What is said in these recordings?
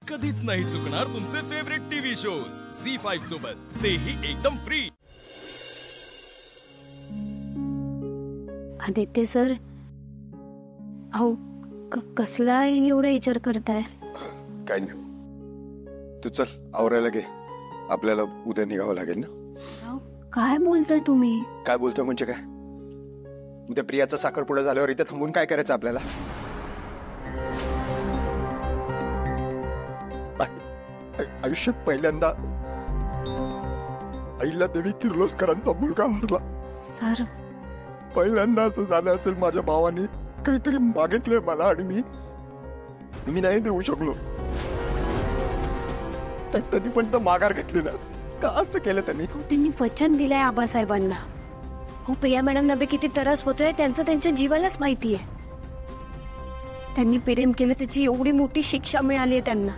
कधीच नाही चुकणार तुमचे फेवरेट टीव्ही शोज झी5 सोबत, तेही एकदम फ्री। आदित्य सर, अहो कसला एवढा विचार करताय? काय नाही, तू चल आवरायला घे, आपल्याला उद्या निघावं लागेल ना। अहो, काय बोलताय तुम्ही? काय बोलतोय म्हणजे काय? उद्या प्रियाचा साखरपुडा झाल्यावर इथे थांबून काय करायचं आपल्याला? आयुष्यात पहिल्यांदा आईला देवी किर्लोस्करांचा मुलगा हरला। सर, पहिल्यांदा असं झालं असेल, माझ्या भावाने काहीतरी मागितलंय मला आणि मी नाही देऊ शकलो, तर त्यांनी पण तर माघार घेतली ना। का असं केलं त्यांनी? त्यांनी वचन दिलंय आबासाहेबांना। हो, प्रिया मॅडम नबे किती त्रास होतोय त्यांचं त्यांच्या जीवालाच माहिती आहे। त्यांनी प्रेम केलं, त्याची एवढी मोठी शिक्षा मिळाली आहे त्यांना।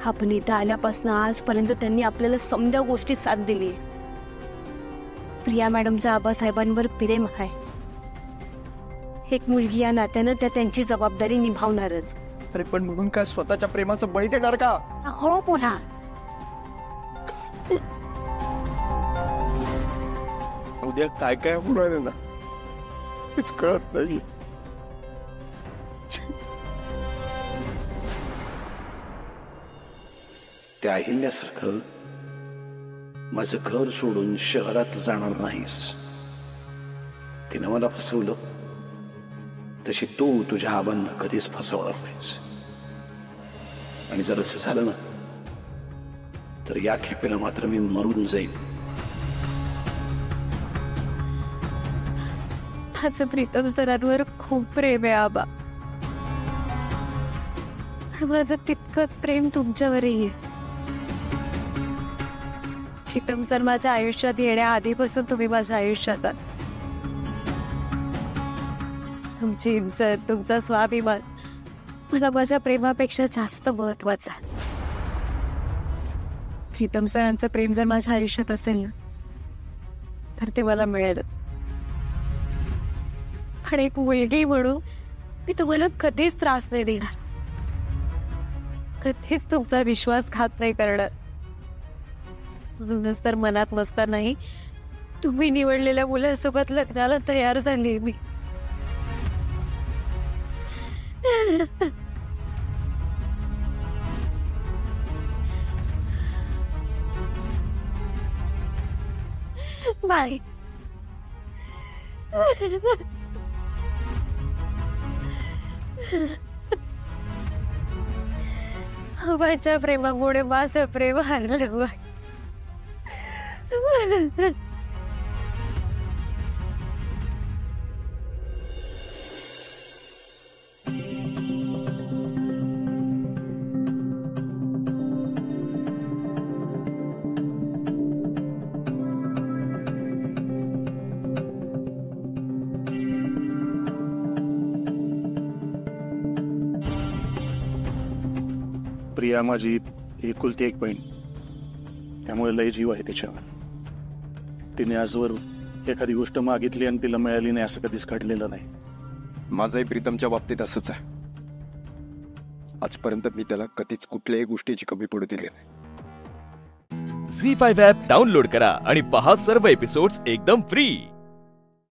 आपण इथं आल्यापासून आजपर्यंत त्यांनी आपल्याला समध्या गोष्टीत साथ दिली आहे। प्रिया मॅडमचा आबासाहेबांवर प्रेम आहे, एक मुलगी या नात्यानं त्या त्यांची जबाबदारी निभावणारच। अरे पण म्हणून काय स्वतःच्या प्रेमाचं बळी देणार का? हो बोला। उद्या काय काय होणार आहे ना, हेच कळत नाही। त्या अहिल्यासारखं माझं घर सोडून शहरात जाणार नाहीस, तिनं मला फसवलं तशी तू तुझ्या आबांना कधीच फसवणार नाहीस। आणि जर असं झालं ना, तर या खेपेला मात्र मी मरून जाईल। माझं प्रीतम सरांवर खूप प्रेम आहे आबा, माझं तितकंच प्रेम तुमच्यावरही आहे। प्रीतम सर माझ्या आयुष्यात येण्या आधीपासून तुम्ही माझ्या आयुष्यात आहात। तुमची इज्जत, तुमचा स्वाभिमान मला माझ्या प्रेमापेक्षा जास्त महत्वाचा आहे। प्रीतम सरांचं प्रेम जर माझ्या आयुष्यात असेल ना, तर ते मला मिळेलच। पण एक मुलगी म्हणून मी तुम्हाला कधीच त्रास नाही देणार, कधीच तुमचा विश्वासघात नाही करणार। म्हणूनच तर मनात नसतानाही तुम्ही निवडलेल्या मुलासोबत लग्नाला तयार झाली मी। बाय। माझ्या प्रेमामुळे माझं प्रेम हरलं बाय। प्रिया माझी एकुलती एक बहीण, त्यामुळे लय जीव आहे त्याच्यावर। तिने आजवर एखादी गोष्ट मागितली आणि तिला मिळाली नाही असं कधीच घडलेलं नाही। माझंही प्रीतमच्या बाबतीत असंच आहे। आजपर्यंत मी त्याला कधीच कुठल्याही गोष्टीची कमी पडू दिली नाही। झी5 ॲप डाउनलोड करा आणि पहा सर्व एपिसोड्स एकदम फ्री।